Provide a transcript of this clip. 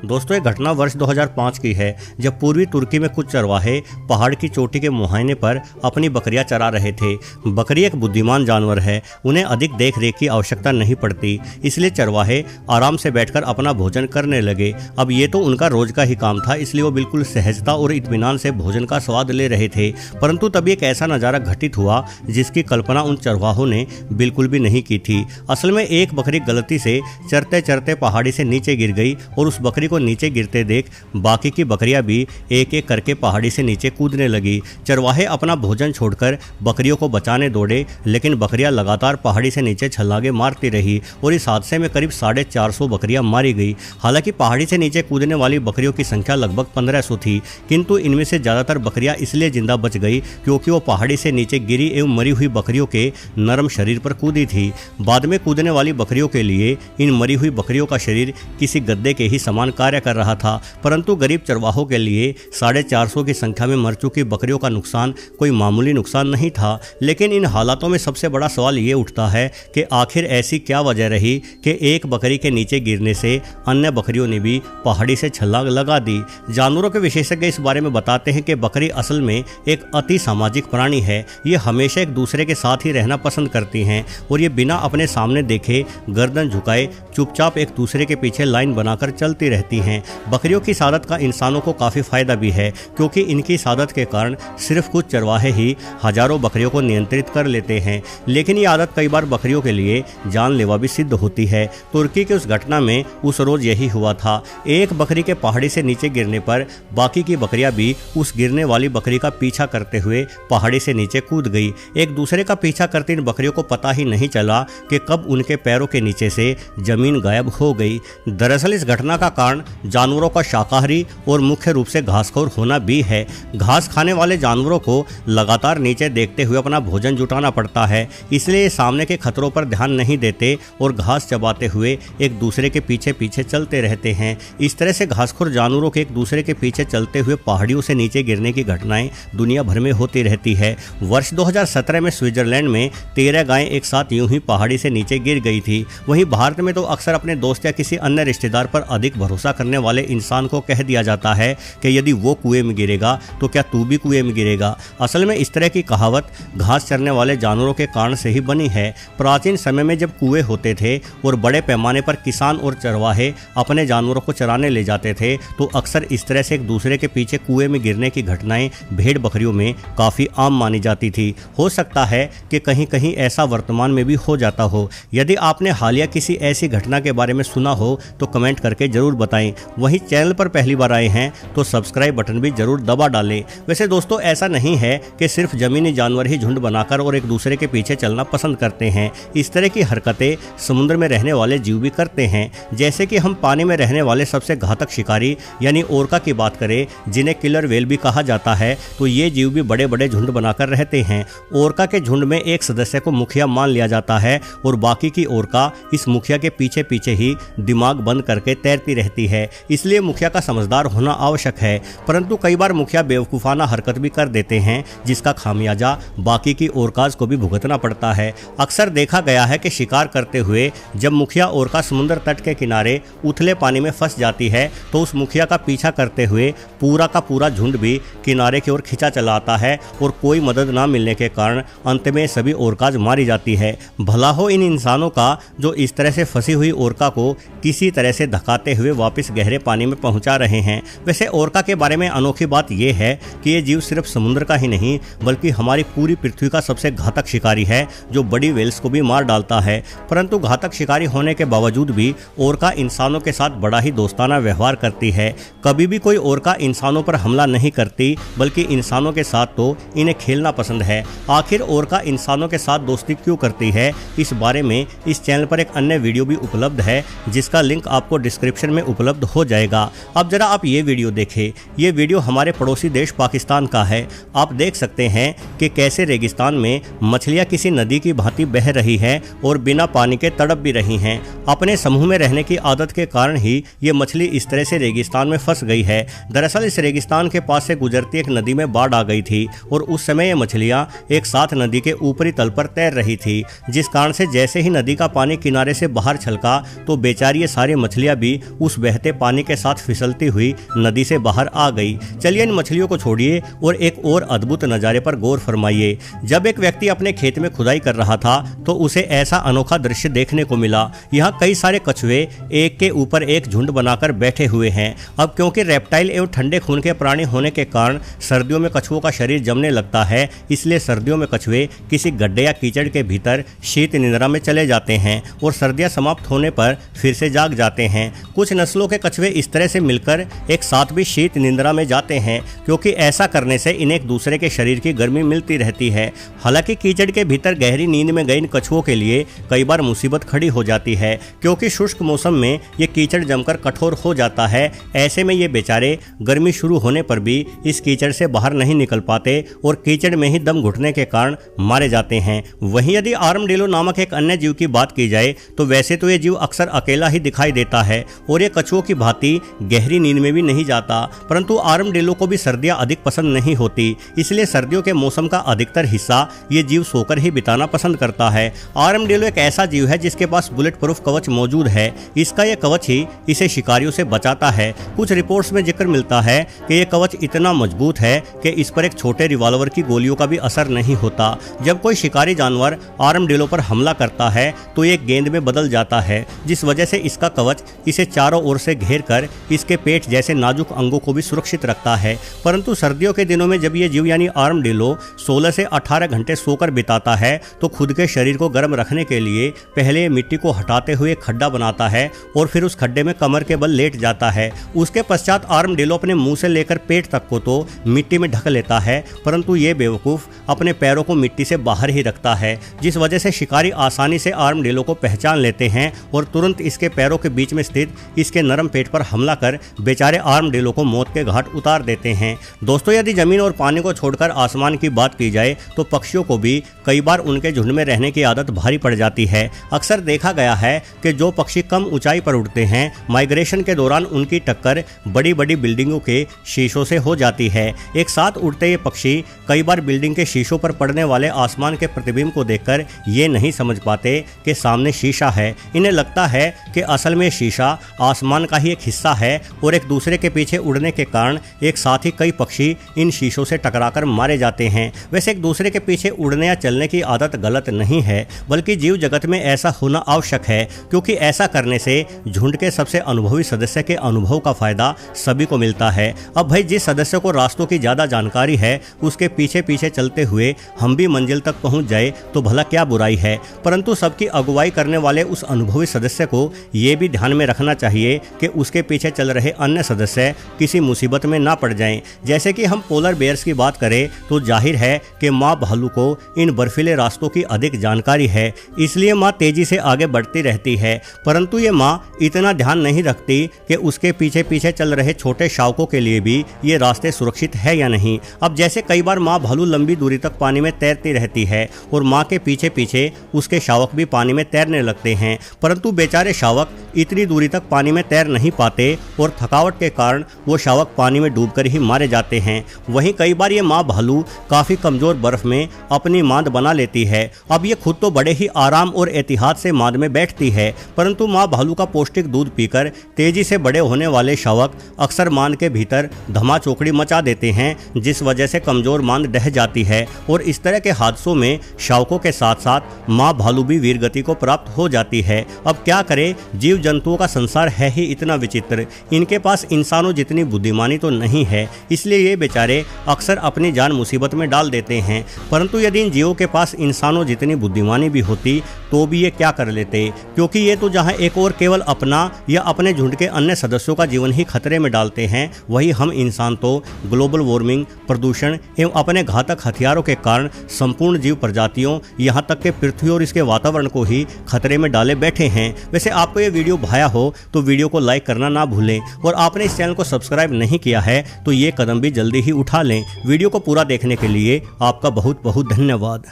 दोस्तों, ये घटना वर्ष 2005 की है, जब पूर्वी तुर्की में कुछ चरवाहे पहाड़ की चोटी के मुहाने पर अपनी बकरियां चरा रहे थे। बकरी एक बुद्धिमान जानवर है, उन्हें अधिक देख रेख की आवश्यकता नहीं पड़ती, इसलिए चरवाहे आराम से बैठकर अपना भोजन करने लगे। अब ये तो उनका रोज का ही काम था, इसलिए वो बिल्कुल सहजता और इत्मीनान से भोजन का स्वाद ले रहे थे। परंतु तब एक ऐसा नज़ारा घटित हुआ जिसकी कल्पना उन चरवाहों ने बिल्कुल भी नहीं की थी। असल में एक बकरी गलती से चरते चरते पहाड़ी से नीचे गिर गई और उस बकरी को नीचे गिरते देख बाकी की बकरियां भी एक एक करके पहाड़ी से नीचे कूदने लगी। चरवाहे अपना भोजन छोड़कर बकरियों को बचाने दौड़े, लेकिन बकरियां लगातार पहाड़ी से नीचे छलांगे मारती रही और इस हादसे में करीब 450 बकरियां मारी गई। हालांकि पहाड़ी से नीचे कूदने वाली बकरियों की संख्या लगभग 1500 थी, किंतु इनमें से ज़्यादातर बकरियां इसलिए जिंदा बच गई क्योंकि वो पहाड़ी से नीचे गिरी एवं मरी हुई बकरियों के नरम शरीर पर कूदी थी। बाद में कूदने वाली बकरियों के लिए इन मरी हुई बकरियों का शरीर किसी गद्दे के ही समान कार्य कर रहा था, परंतु गरीब चरवाहों के लिए 450 की संख्या में मर चुकी बकरियों का नुकसान कोई मामूली नुकसान नहीं था। लेकिन इन हालातों में सबसे बड़ा सवाल ये उठता है कि आखिर ऐसी क्या वजह रही कि एक बकरी के नीचे गिरने से अन्य बकरियों ने भी पहाड़ी से छलांग लगा दी। जानवरों के विशेषज्ञ इस बारे में बताते हैं कि बकरी असल में एक अति सामाजिक प्राणी है। ये हमेशा एक दूसरे के साथ ही रहना पसंद करती हैं और ये बिना अपने सामने देखे गर्दन झुकाए चुपचाप एक दूसरे के पीछे लाइन बनाकर चलती रहती हैं। बकरियों की सादत का इंसानों को काफ़ी फायदा भी है, क्योंकि इनकी सादत के कारण सिर्फ कुछ चरवाहे ही हजारों बकरियों को नियंत्रित कर लेते हैं। लेकिन ये आदत कई बार बकरियों के लिए जानलेवा भी सिद्ध होती है। तुर्की की उस घटना में उस रोज यही हुआ था। एक बकरी के पहाड़ी से नीचे गिरने पर बाकी की बकरियां भी उस गिरने वाली बकरी का पीछा करते हुए पहाड़ी से नीचे कूद गई। एक दूसरे का पीछा करती इन बकरियों को पता ही नहीं चला कि कब उनके पैरों के नीचे से जमीन गायब हो गई। दरअसल इस घटना का कारण जानवरों का शाकाहारी और मुख्य रूप से घासखोर होना भी है। घास खाने वाले जानवरों को लगातार नीचे देखते हुए अपना भोजन जुटाना पड़ता है, इसलिए सामने के खतरों पर ध्यान नहीं देते और घास चबाते हुए एक दूसरे के पीछे पीछे चलते रहते हैं। इस तरह से घासखोर जानवरों के एक दूसरे के पीछे चलते हुए पहाड़ियों से नीचे गिरने की घटनाएं दुनिया भर में होती रहती है। वर्ष 2017 में स्विट्जरलैंड में 13 गायें एक साथ यूं ही पहाड़ी से नीचे गिर गई थी। वहीं भारत में तो अक्सर अपने दोस्त या किसी अन्य रिश्तेदार पर अधिक भरोसा करने वाले इंसान को कह दिया जाता है कि यदि वो कुएं में गिरेगा तो क्या तू भी कुएं में गिरेगा। असल में इस तरह की कहावत घास चरने वाले जानवरों के कारण से ही बनी है। प्राचीन समय में जब कुएं होते थे और बड़े पैमाने पर किसान और चरवाहे अपने जानवरों को चराने ले जाते थे, तो अक्सर इस तरह से एक दूसरे के पीछे कुएं में गिरने की घटनाएं भेड़ बकरियों में काफ़ी आम मानी जाती थी। हो सकता है कि कहीं कहीं ऐसा वर्तमान में भी हो जाता हो। यदि आपने हालिया किसी ऐसी घटना के बारे में सुना हो तो कमेंट करके जरूर बताएं। वहीं चैनल पर पहली बार आए हैं तो सब्सक्राइब बटन भी जरूर दबा डालें। वैसे दोस्तों, ऐसा नहीं है कि सिर्फ जमीनी जानवर ही झुंड बनाकर और एक दूसरे के पीछे चलना पसंद करते हैं। इस तरह की हरकतें समुद्र में रहने वाले जीव भी करते हैं। जैसे कि हम पानी में रहने वाले सबसे घातक शिकारी यानी ओरका की बात करें, जिन्हें किलर व्हेल भी कहा जाता है, तो ये जीव भी बड़े बड़े झुंड बनाकर रहते हैं। ओरका के झुंड में एक सदस्य को मुखिया मान लिया जाता है और बाकी की ओरका इस मुखिया के पीछे पीछे ही दिमाग बंद करके तैरती रहती है। इसलिए मुखिया का समझदार होना आवश्यक है, परंतु कई बार मुखिया बेवकूफ़ाना हरकत भी कर देते हैं, जिसका खामियाजा बाकी की ओरकाज को भी भुगतना पड़ता है। अक्सर देखा गया है कि शिकार करते हुए जब मुखिया ओरका समुद्र तट के किनारे उथले पानी में फंस जाती है, तो उस मुखिया का पीछा करते हुए पूरा का पूरा झुंड भी किनारे की ओर खिंचा चला आता है और कोई मदद ना मिलने के कारण अंत में सभी ओरकाज मारी जाती है। भला हो इन इंसानों का जो इस तरह से फंसी हुई ओरका को किसी तरह से धकाते हुए वापस गहरे पानी में पहुंचा रहे हैं। वैसे ओरका के बारे में अनोखी बात यह है कि ये जीव सिर्फ समुद्र का ही नहीं बल्कि हमारी पूरी पृथ्वी का सबसे घातक शिकारी है, जो बड़ी व्हेल्स को भी मार डालता है। परंतु घातक शिकारी होने के बावजूद भी ओरका इंसानों के साथ बड़ा ही दोस्ताना व्यवहार करती है। कभी भी कोई ओरका इंसानों पर हमला नहीं करती, बल्कि इंसानों के साथ तो इन्हें खेलना पसंद है। आखिर ओरका इंसानों के साथ दोस्ती क्यों करती है, इस बारे में इस चैनल पर एक अन्य वीडियो भी उपलब्ध है, जिसका लिंक आपको डिस्क्रिप्शन में उपलब्ध हो जाएगा। अब जरा आप ये वीडियो देखें। ये वीडियो हमारे पड़ोसी देश पाकिस्तान का है। आप देख सकते हैं कि कैसे रेगिस्तान में मछलियां किसी नदी की भांति बह रही हैं और बिना पानी के तड़प भी रही हैं। अपने समूह में रहने की आदत के कारण ही ये मछली इस तरह से रेगिस्तान में फंस गई है। दरअसल इस रेगिस्तान के पास से गुजरती एक नदी में बाढ़ आ गई थी और उस समय ये मछलियां एक साथ नदी के ऊपरी तल पर तैर रही थी, जिस कारण से जैसे ही नदी का पानी किनारे से बाहर छलका तो बेचारी ये सारी मछलियां भी उस बह बहते पानी के साथ फिसलती हुई नदी से बाहर आ गई। चलिए इन मछलियों को छोड़िए और एक और अद्भुत नज़ारे पर गौर फरमाइए। जब एक व्यक्ति अपने खेत में खुदाई कर रहा था तो उसे ऐसा अनोखा दृश्य देखने को मिला। यहाँ कई सारे कछुए एक के ऊपर एक झुंड बनाकर बैठे हुए हैं। अब क्योंकि रेप्टाइल एवं ठंडे खून के प्राणी होने के कारण सर्दियों में कछुओं का शरीर जमने लगता है, इसलिए सर्दियों में कछुए किसी गड्ढे या कीचड़ के भीतर शीत निद्रा में चले जाते हैं और सर्दियां समाप्त होने पर फिर से जाग जाते हैं। कुछ नस्लों के कछुए इस तरह से मिलकर एक साथ भी शीत निद्रा में जाते हैं, क्योंकि ऐसा करने से इन्हें एक दूसरे के शरीर की गर्मी मिलती रहती है। हालांकि कीचड़ के भीतर गहरी नींद में गए इन कछुओं के लिए कई बार मुसीबत खड़ी हो जाती है, क्योंकि शुष्क मौसम में ये कीचड़ जमकर कठोर हो जाता है। ऐसे में ये बेचारे गर्मी शुरू होने पर भी इस कीचड़ से बाहर नहीं निकल पाते और कीचड़ में ही दम घुटने के कारण मारे जाते हैं। वहीं यदि आर्मडिलो नामक एक अन्य जीव की बात की जाए तो वैसे तो ये जीव अक्सर अकेला ही दिखाई देता है और ये कछुओं की भांति गहरी नींद में भी नहीं जाता, परंतु आर्मडिलो को भी सर्दियां अधिक पसंद नहीं होती, इसलिए सर्दियों के मौसम का अधिकतर हिस्सा ये जीव सोकर ही बिताना पसंद करता है। आर्मडिलो एक ऐसा जीव है जिसके पास बुलेट प्रूफ कवच मौजूद है। इसका यह कवच ही इसे शिकारियों से बचाता है। कुछ रिपोर्ट्स में जिक्र मिलता है कि यह कवच इतना मजबूत है कि इस पर एक छोटे रिवॉल्वर की गोलियों का भी असर नहीं होता। जब कोई शिकारी जानवर आर्मडिलो पर हमला करता है तो ये गेंद में बदल जाता है, जिस वजह से इसका कवच इसे चारों ओर से घेर कर इसके पेट जैसे नाजुक अंगों को भी सुरक्षित रखता है। परंतु सर्दियों के दिनों में जब ये जीव यानी आर्मडिलो 16 से 18 घंटे सोकर बिताता है तो खुद के शरीर को गर्म रखने के लिए पहले मिट्टी को हटाते हुए खड्डा बनाता है और फिर उस खड्डे में कमर के बल लेट जाता है। उसके पश्चात आर्मडिलो अपने मुंह से लेकर पेट तक को तो मिट्टी में ढक लेता है, परंतु ये बेवकूफ़ अपने पैरों को मिट्टी से बाहर ही रखता है, जिस वजह से शिकारी आसानी से आर्मडिलो को पहचान लेते हैं और तुरंत इसके पैरों के बीच में स्थित इसके नरम पेट पर हमला कर बेचारे आर्मडिलो को मौत के घाट उतार देते हैं। दोस्तों, यदि जमीन और पानी को छोड़कर आसमान की बात की जाए तो पक्षियों को भी कई बार उनके झुंड में रहने की आदत भारी पड़ जाती है। अक्सर देखा गया है कि जो पक्षी कम ऊंचाई पर उड़ते हैं, माइग्रेशन के दौरान उनकी टक्कर बड़ी बड़ी बिल्डिंगों के शीशों से हो जाती है। एक साथ उड़ते ये पक्षी कई बार बिल्डिंग के शीशों पर पड़ने वाले आसमान के प्रतिबिंब को देखकर ये नहीं समझ पाते कि सामने शीशा है। इन्हें लगता है कि असल में शीशा आसमान का ही एक हिस्सा है और एक दूसरे के पीछे उड़ने के कारण एक साथ ही कई पक्षी इन शीशों से टकराकर मारे जाते हैं। वैसे एक दूसरे के पीछे उड़ने या चलने की आदत गलत नहीं है, बल्कि जीव जगत में ऐसा होना आवश्यक है, क्योंकि ऐसा करने से झुंड के सबसे अनुभवी सदस्य के अनुभव का फायदा सभी को मिलता है। अब भाई, जिस सदस्य को रास्तों की ज़्यादा जानकारी है उसके पीछे पीछे चलते हुए हम भी मंजिल तक पहुंच जाए तो भला क्या बुराई है। परंतु सबकी अगुवाई करने वाले उस अनुभवी सदस्य को ये भी ध्यान में रखना चाहिए कि उसके पीछे चल रहे अन्य सदस्य किसी मुसीबत में ना पड़ जाएं। जैसे कि हम पोलर बेयर्स की बात करें तो जाहिर है कि माँ भालू को इन बर्फीले रास्तों की अधिक जानकारी है, इसलिए माँ तेजी से आगे बढ़ती रहती है। परंतु ये माँ इतना ध्यान नहीं रखती कि उसके पीछे पीछे चल रहे छोटे शावकों के लिए भी ये रास्ते सुरक्षित है या नहीं। अब जैसे कई बार माँ भालू लंबी दूरी तक पानी में तैरती रहती है और माँ के पीछे पीछे उसके शावक भी पानी में तैरने लगते हैं, परंतु बेचारे शावक इतनी दूरी तक पानी में तैर नहीं पाते और थकावट के कारण वो शावक पानी में डूबकर ही मारे जाते हैं। वहीं कई बार ये माँ भालू काफ़ी कमज़ोर बर्फ में अपनी मांद बना लेती है। अब ये खुद तो बड़े ही आराम और एहतियात से मांद में बैठती है, परंतु माँ भालू का पौष्टिक दूध पीकर तेजी से बड़े होने वाले शावक अक्सर मांद के भीतर धमा चौकड़ी मचा देते हैं, जिस वजह से कमज़ोर मांद ढह जाती है और इस तरह के हादसों में शावकों के साथ साथ माँ भालू भी वीरगति को प्राप्त हो जाती है। अब क्या करे, जीव जंतुओं का संसार है ही इतना विचित्र, इनके पास इंसानों जितनी बुद्धिमानी तो नहीं है, इसलिए ये बेचारे अक्सर अपनी जान मुसीबत में डाल देते हैं। परंतु यदि इन जीवों के पास इंसानों जितनी बुद्धिमानी भी होती तो भी ये क्या कर लेते, क्योंकि ये तो जहाँ एक और केवल अपना या अपने झुंड के अन्य सदस्यों का जीवन ही खतरे में डालते हैं, वही हम इंसान तो ग्लोबल वार्मिंग, प्रदूषण एवं अपने घातक हथियारों के कारण संपूर्ण जीव प्रजातियों यहाँ तक के पृथ्वी और इसके वातावरण को ही खतरे में डाले बैठे हैं। वैसे आपको ये वीडियो भाया हो तो वीडियो को लाइक करना ना भूलें और आपने इस चैनल को सब्सक्राइब नहीं किया है तो ये कदम भी जल्दी ही उठा लें। वीडियो को पूरा देखने के लिए आपका बहुत बहुत धन्यवाद।